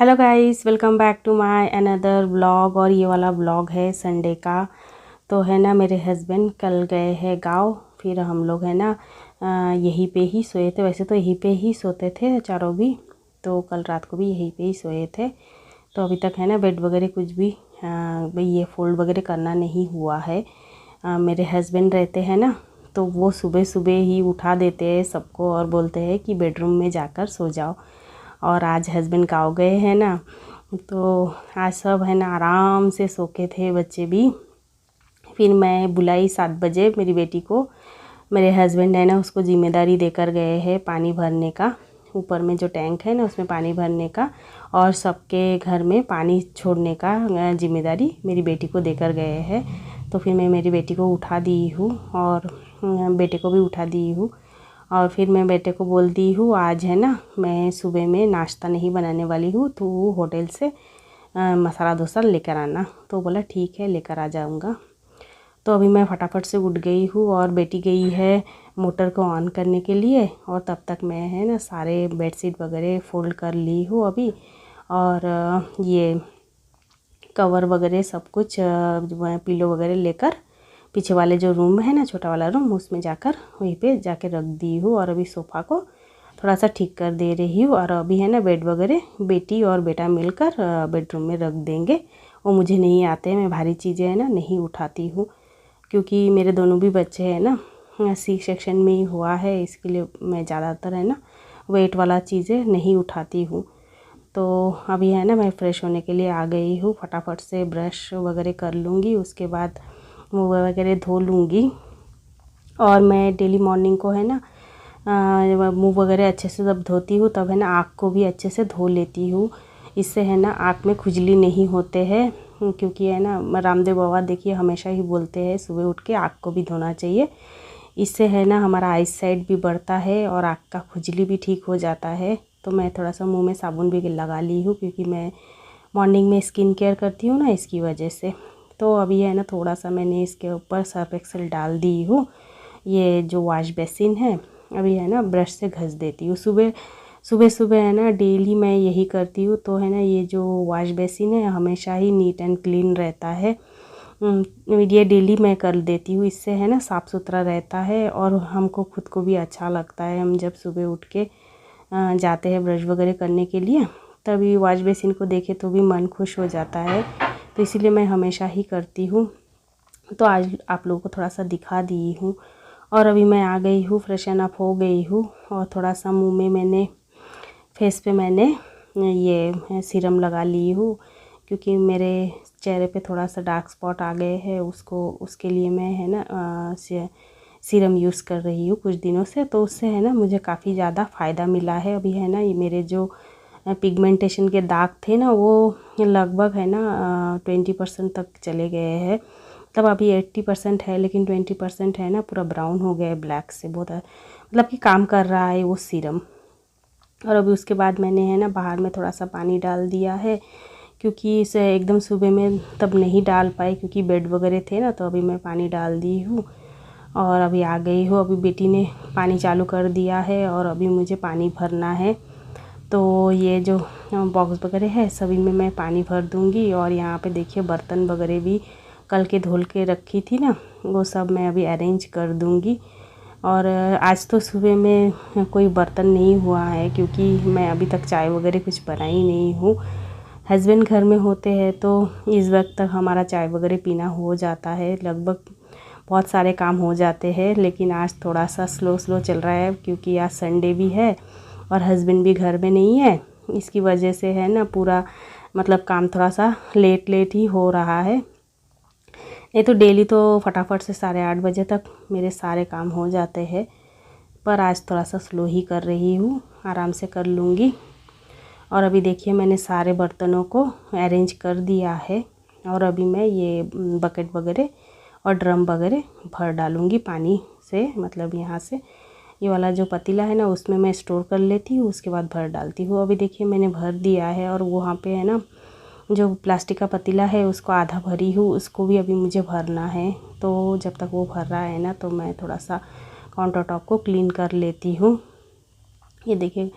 Hello guys, welcome back to my another vlog. और ये वाला व्लॉग है संडे का। तो है ना, मेरे हस्बैंड कल गए हैं गांव। फिर हम लोग है ना यहीं पे ही सोए थे। वैसे तो यहीं पे ही सोते थे चारों भी, तो कल रात को भी यहीं पे ही सोए थे। तो अभी तक है ना बेड वगैरह कुछ भी भाई ये फोल्ड वगैरह करना नहीं हुआ है। मेरे हस्बैंड रहते हैं ना, तो वो सुबह सुबह ही उठा देते हैं सबको और बोलते हैं कि बेडरूम में जाकर सो जाओ। और आज हस्बैंड गाँव गए हैं ना, तो आज सब है ना आराम से सो के थे, बच्चे भी। फिर मैं बुलाई 7 बजे मेरी बेटी को। मेरे हस्बैंड है ना उसको ज़िम्मेदारी देकर गए हैं पानी भरने का। ऊपर में जो टैंक है ना उसमें पानी भरने का और सबके घर में पानी छोड़ने का ज़िम्मेदारी मेरी बेटी को देकर गए हैं। तो फिर मैं मेरी बेटी को उठा दी हूँ और बेटे को भी उठा दी हूँ। और फिर मैं बेटे को बोलती हूँ आज है ना मैं सुबह में नाश्ता नहीं बनाने वाली हूँ, तो होटल से मसाला डोसा लेकर आना। तो बोला ठीक है, लेकर आ जाऊँगा। तो अभी मैं फटाफट से उठ गई हूँ और बेटी गई है मोटर को ऑन करने के लिए। और तब तक मैं है ना सारे बेडशीट वगैरह फोल्ड कर ली हूँ अभी। और ये कवर वगैरह सब कुछ पिलो वगैरह लेकर पीछे वाले जो रूम है ना, छोटा वाला रूम, उसमें जाकर वहीं पे जाके रख दी हूँ। और अभी सोफ़ा को थोड़ा सा ठीक कर दे रही हूँ। और अभी है ना बेड वगैरह बेटी और बेटा मिलकर बेडरूम में रख देंगे। वो मुझे नहीं आते, मैं भारी चीज़ें है ना नहीं उठाती हूँ, क्योंकि मेरे दोनों भी बच्चे हैं ना सी सेक्शन में ही हुआ है, इसके लिए मैं ज़्यादातर है ना वेट वाला चीज़ें नहीं उठाती हूँ। तो अभी है ना मैं फ़्रेश होने के लिए आ गई हूँ। फटाफट से ब्रश वगैरह कर लूँगी, उसके बाद मुँह वगैरह धो लूँगी। और मैं डेली मॉर्निंग को है ना मुँह वगैरह अच्छे से जब धोती हूँ तब है ना आँख को भी अच्छे से धो लेती हूँ। इससे है ना आँख में खुजली नहीं होते हैं, क्योंकि है ना रामदेव बाबा देखिए हमेशा ही बोलते हैं सुबह उठ के आँख को भी धोना चाहिए। इससे है ना हमारा आई साइट भी बढ़ता है और आँख का खुजली भी ठीक हो जाता है। तो मैं थोड़ा सा मुँह में साबुन भी लगा ली हूँ, क्योंकि मैं मॉर्निंग में स्किन केयर करती हूँ ना, इसकी वजह से। तो अभी है ना थोड़ा सा मैंने इसके ऊपर सर्फ एक्सेल डाल दी हूँ। ये जो वॉश बेसिन है अभी है ना ब्रश से घस देती हूँ सुबह सुबह सुबह है ना, डेली मैं यही करती हूँ। तो है ना ये जो वॉश बेसिन है हमेशा ही नीट एंड क्लीन रहता है। ये डेली मैं कर देती हूँ, इससे है ना साफ़ सुथरा रहता है और हमको खुद को भी अच्छा लगता है। हम जब सुबह उठ के जाते हैं ब्रश वगैरह करने के लिए, तभी वॉश बेसिन को देखे तो भी मन खुश हो जाता है। तो इसीलिए मैं हमेशा ही करती हूँ। तो आज आप लोगों को थोड़ा सा दिखा दी हूँ। और अभी मैं आ गई हूँ, फ्रेशन अप हो गई हूँ। और थोड़ा सा मुँह में मैंने फेस पे मैंने ये सीरम लगा ली हूँ, क्योंकि मेरे चेहरे पे थोड़ा सा डार्क स्पॉट आ गए हैं, उसके लिए मैं है ना सीरम यूज़ कर रही हूँ कुछ दिनों से। तो उससे है ना मुझे काफ़ी ज़्यादा फ़ायदा मिला है। अभी है ना ये मेरे जो पिगमेंटेशन के दाग थे ना, वो लगभग है ना 20% तक चले गए हैं। तब अभी 80% है, लेकिन 20% है ना पूरा ब्राउन हो गया है ब्लैक से। बहुत मतलब कि काम कर रहा है वो सीरम। और अभी उसके बाद मैंने है ना बाहर में थोड़ा सा पानी डाल दिया है, क्योंकि इसे एकदम सुबह में तब नहीं डाल पाई क्योंकि बेड वगैरह थे ना। तो अभी मैं पानी डाल दी हूँ और अभी आ गई हूँ। अभी बेटी ने पानी चालू कर दिया है और अभी मुझे पानी भरना है। तो ये जो बॉक्स वगैरह है सभी में मैं पानी भर दूँगी। और यहाँ पे देखिए बर्तन वगैरह भी कल के धुल के रखी थी ना, वो सब मैं अभी अरेंज कर दूँगी। और आज तो सुबह में कोई बर्तन नहीं हुआ है, क्योंकि मैं अभी तक चाय वगैरह कुछ बनाई नहीं हूँ। हस्बैंड घर में होते हैं तो इस वक्त तक हमारा चाय वगैरह पीना हो जाता है, लगभग बहुत सारे काम हो जाते हैं। लेकिन आज थोड़ा सा स्लो स्लो चल रहा है, क्योंकि आज संडे भी है और हस्बैंड भी घर में नहीं है। इसकी वजह से है ना पूरा मतलब काम थोड़ा सा लेट लेट ही हो रहा है। नहीं तो डेली तो फटाफट से 8:30 बजे तक मेरे सारे काम हो जाते हैं, पर आज थोड़ा सा स्लो ही कर रही हूँ, आराम से कर लूँगी। और अभी देखिए मैंने सारे बर्तनों को अरेंज कर दिया है। और अभी मैं ये बकेट वगैरह और ड्रम वगैरह भर डालूँगी पानी से, मतलब यहाँ से ये वाला जो पतीला है ना उसमें मैं स्टोर कर लेती हूँ, उसके बाद भर डालती हूँ। अभी देखिए मैंने भर दिया है। और वहाँ पे है ना जो प्लास्टिक का पतीला है उसको आधा भरी हूँ, उसको भी अभी मुझे भरना है। तो जब तक वो भर रहा है ना, तो मैं थोड़ा सा काउंटर टॉप को क्लीन कर लेती हूँ। ये देखिए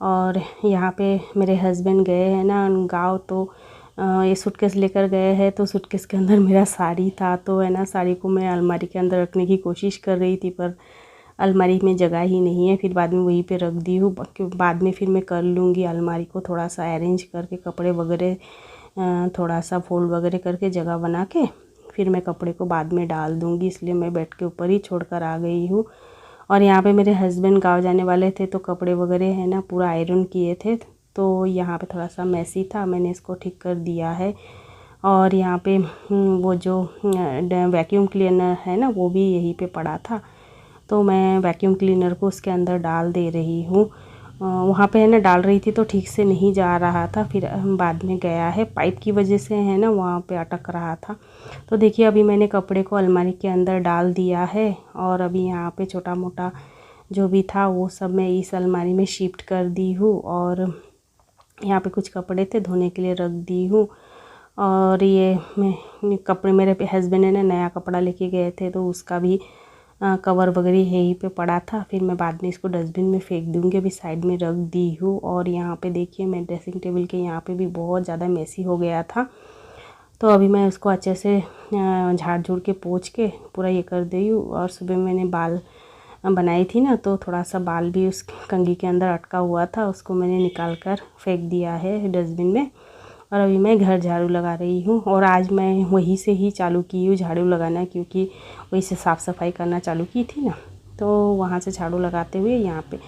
और यहाँ पे मेरे हस्बैंड गए हैं ना गाँव, तो ये सूटकेस लेकर गए हैं। तो सूटकेस के अंदर मेरा साड़ी था, तो है ना साड़ी को मैं अलमारी के अंदर रखने की कोशिश कर रही थी, पर अलमारी में जगह ही नहीं है। फिर बाद में वहीं पे रख दी हूँ, बाद में फिर मैं कर लूँगी अलमारी को थोड़ा सा अरेंज करके, कपड़े वगैरह थोड़ा सा फोल्ड वगैरह करके जगह बना के फिर मैं कपड़े को बाद में डाल दूँगी। इसलिए मैं बेड के ऊपर ही छोड़ कर आ गई हूँ। और यहाँ पे मेरे हस्बैंड गाँव जाने वाले थे, तो कपड़े वगैरह है ना पूरा आयरन किए थे, तो यहाँ पे थोड़ा सा मैसी था, मैंने इसको ठीक कर दिया है। और यहाँ पे वो जो वैक्यूम क्लीनर है ना वो भी यहीं पे पड़ा था, तो मैं वैक्यूम क्लीनर को उसके अंदर डाल दे रही हूँ। वहाँ पे है ना डाल रही थी तो ठीक से नहीं जा रहा था, फिर बाद में गया है, पाइप की वजह से है ना वहाँ पे अटक रहा था। तो देखिए अभी मैंने कपड़े को अलमारी के अंदर डाल दिया है, और अभी यहाँ पे छोटा मोटा जो भी था वो सब मैं इस अलमारी में शिफ्ट कर दी हूँ। और यहाँ पे कुछ कपड़े थे धोने के लिए रख दी हूँ। और ये मैं कपड़े मेरे हस्बैंड ने नया कपड़ा लेके गए थे, तो उसका भी कवर वगैरह यहीं पे पड़ा था, फिर मैं बाद में इसको डस्टबिन में फेंक दूँगी, अभी साइड में रख दी हूँ। और यहाँ पे देखिए मैं ड्रेसिंग टेबल के यहाँ पे भी बहुत ज़्यादा मेसी हो गया था, तो अभी मैं उसको अच्छे से झाड़ झूड़ के पोंछ के पूरा ये कर दी हूँ। और सुबह मैंने बाल बनाई थी ना, तो थोड़ा सा बाल भी उस कंघी के अंदर अटका हुआ था, उसको मैंने निकाल कर फेंक दिया है डस्टबिन में। और अभी मैं घर झाड़ू लगा रही हूँ, और आज मैं वहीं से ही चालू की हूँ झाड़ू लगाना, क्योंकि वहीं से साफ़ सफाई करना चालू की थी ना, तो वहाँ से झाड़ू लगाते हुए यहाँ पे,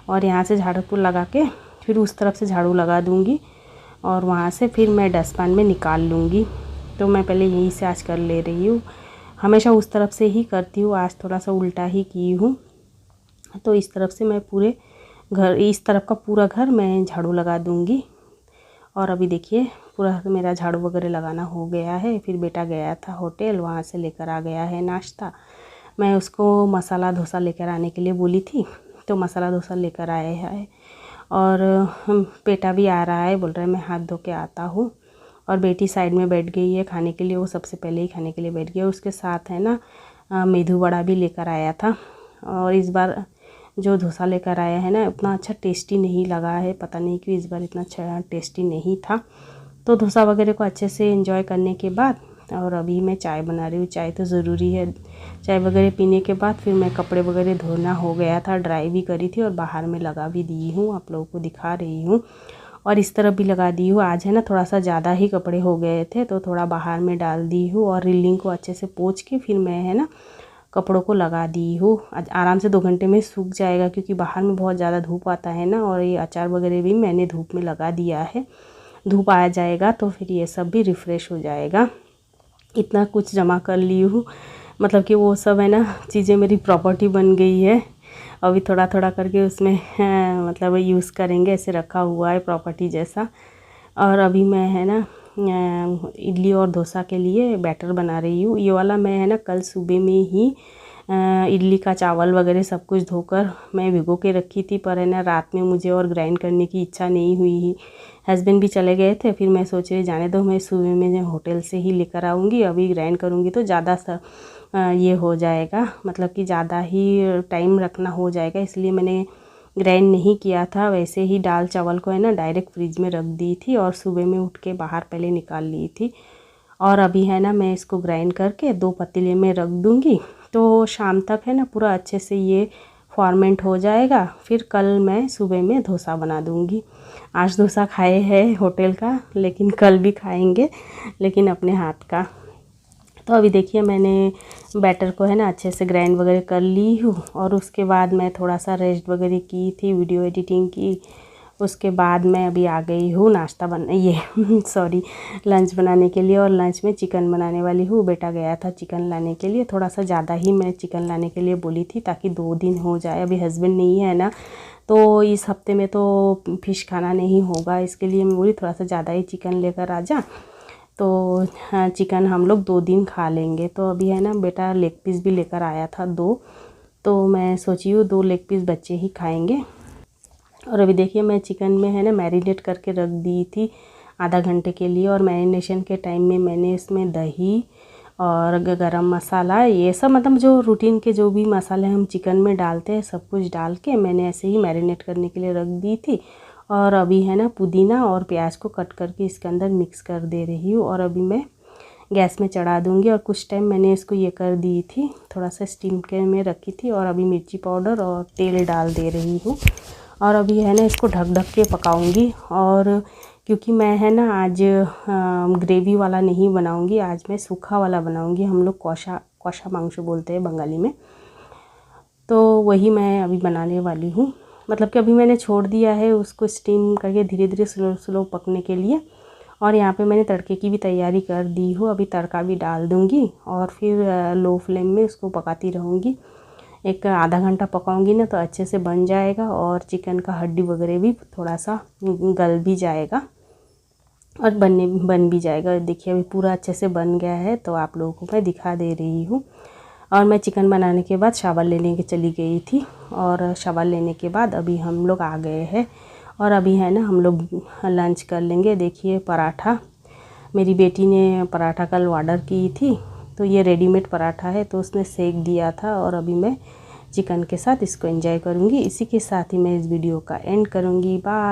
और यहाँ से झाड़ू को लगा के फिर उस तरफ से झाड़ू लगा दूँगी, और वहाँ से फिर मैं डस्टबिन में निकाल लूँगी। तो मैं पहले यहीं से आज कर ले रही हूँ, हमेशा उस तरफ से ही करती हूँ, आज थोड़ा सा उल्टा ही की हूँ। तो इस तरफ से मैं पूरे घर, इस तरफ का पूरा घर मैं झाड़ू लगा दूँगी। और अभी देखिए पूरा मेरा झाड़ू वगैरह लगाना हो गया है। फिर बेटा गया था होटल, वहाँ से लेकर आ गया है नाश्ता। मैं उसको मसाला डोसा लेकर आने के लिए बोली थी, तो मसाला डोसा लेकर आए हैं। और बेटा भी आ रहा है, बोल रहा है मैं हाथ धो के आता हूँ। और बेटी साइड में बैठ गई है खाने के लिए, वो सबसे पहले ही खाने के लिए बैठ गई। उसके साथ है ना मेदू वड़ा भी लेकर आया था। और इस बार जो डोसा लेकर आया है ना उतना अच्छा टेस्टी नहीं लगा है, पता नहीं क्यों इस बार इतना अच्छा टेस्टी नहीं था। तो डोसा वगैरह को अच्छे से एंजॉय करने के बाद, और अभी मैं चाय बना रही हूँ, चाय तो ज़रूरी है। चाय वगैरह पीने के बाद फिर मैं कपड़े वगैरह धोना हो गया था, ड्राई भी करी थी और बाहर में लगा भी दी हूँ, आप लोगों को दिखा रही हूँ। और इस तरफ भी लगा दी हूँ। आज है ना थोड़ा सा ज़्यादा ही कपड़े हो गए थे, तो थोड़ा बाहर में डाल दी हूँ, और रीलिंग को अच्छे से पोंछ के फिर मैं है ना कपड़ों को लगा दी हूँ। आराम से 2 घंटे में सूख जाएगा, क्योंकि बाहर में बहुत ज़्यादा धूप आता है ना। और ये अचार वगैरह भी मैंने धूप में लगा दिया है, धूप आ जाएगा तो फिर ये सब भी रिफ़्रेश हो जाएगा। इतना कुछ जमा कर ली हूँ, मतलब कि वो सब है ना चीज़ें मेरी प्रॉपर्टी बन गई है। अभी थोड़ा थोड़ा करके उसमें मतलब यूज़ करेंगे, ऐसे रखा हुआ है प्रॉपर्टी जैसा। और अभी मैं है ना इडली और डोसा के लिए बैटर बना रही हूँ। ये वाला मैं है ना कल सुबह में ही इडली का चावल वगैरह सब कुछ धोकर मैं भिगो के रखी थी, पर है ना रात में मुझे और ग्राइंड करने की इच्छा नहीं हुई। हस्बैंड भी चले गए थे, फिर मैं सोच रही जाने दो, मैं सुबह में होटल से ही लेकर आऊँगी। अभी ग्राइंड करूँगी तो ज़्यादा सा ये हो जाएगा, मतलब कि ज़्यादा ही टाइम रखना हो जाएगा, इसलिए मैंने ग्राइंड नहीं किया था। वैसे ही दाल चावल को है ना डायरेक्ट फ्रिज में रख दी थी, और सुबह में उठ के बाहर पहले निकाल ली थी। और अभी है ना मैं इसको ग्राइंड करके 2 पतीले में रख दूँगी, तो शाम तक है ना पूरा अच्छे से ये फॉर्मेंट हो जाएगा। फिर कल मैं सुबह में डोसा बना दूँगी। आज डोसा खाए हैं होटल का, लेकिन कल भी खाएंगे, लेकिन अपने हाथ का। तो अभी देखिए मैंने बैटर को है ना अच्छे से ग्राइंड वगैरह कर ली हूँ, और उसके बाद मैं थोड़ा सा रेस्ट वगैरह की थी, वीडियो एडिटिंग की। उसके बाद मैं अभी आ गई हूँ नाश्ता लंच बनाने के लिए। और लंच में चिकन बनाने वाली हूँ। बेटा गया था चिकन लाने के लिए, थोड़ा सा ज़्यादा ही मैं चिकन लाने के लिए बोली थी, ताकि 2 दिन हो जाए। अभी हस्बैंड नहीं है ना, तो इस हफ्ते में तो फ़िश खाना नहीं होगा, इसके लिए मैं बोली थोड़ा सा ज़्यादा ही चिकन लेकर आ जा, तो हाँ चिकन हम लोग 2 दिन खा लेंगे। तो अभी है ना बेटा लेग पीस भी लेकर आया था 2, तो मैं सोची हूँ 2 लेग पीस बच्चे ही खाएंगे। और अभी देखिए मैं चिकन में है ना मैरिनेट करके रख दी थी आधा घंटे के लिए, और मैरिनेशन के टाइम में मैंने इसमें दही और गरम मसाला, ये सब मतलब जो रूटीन के जो भी मसाले हम चिकन में डालते हैं सब कुछ डाल के मैंने ऐसे ही मैरिनेट करने के लिए रख दी थी। और अभी है ना पुदीना और प्याज को कट करके इसके अंदर मिक्स कर दे रही हूँ और अभी मैं गैस में चढ़ा दूँगी। और कुछ टाइम मैंने इसको ये कर दी थी, थोड़ा सा स्टीम के में रखी थी। और अभी मिर्ची पाउडर और तेल डाल दे रही हूँ और अभी है ना इसको ढक ढक के पकाऊंगी। और क्योंकि मैं है ना आज ग्रेवी वाला नहीं बनाऊंगी, आज मैं सूखा वाला बनाऊंगी। हम लोग कौशा मांस बोलते हैं बंगाली में, तो वही मैं अभी बनाने वाली हूँ। मतलब कि अभी मैंने छोड़ दिया है उसको स्टीम करके धीरे धीरे स्लो स्लो पकने के लिए। और यहाँ पे मैंने तड़के की भी तैयारी कर दी हूँ, अभी तड़का भी डाल दूँगी और फिर लो फ्लेम में उसको पकाती रहूँगी। एक आधा घंटा पकाऊंगी ना तो अच्छे से बन जाएगा और चिकन का हड्डी वगैरह भी थोड़ा सा गल भी जाएगा और बन भी जाएगा। देखिए अभी पूरा अच्छे से बन गया है, तो आप लोगों को मैं दिखा दे रही हूँ। और मैं चिकन बनाने के बाद शावर लेने के चली गई थी और शावर लेने के बाद अभी हम लोग आ गए हैं और अभी है ना हम लोग लंच कर लेंगे। देखिए पराठा, मेरी बेटी ने पराठा कल ऑर्डर की थी, तो ये रेडीमेड पराठा है तो उसने सेक दिया था और अभी मैं चिकन के साथ इसको एंजॉय करूँगी। इसी के साथ ही मैं इस वीडियो का एंड करूँगी। बाय।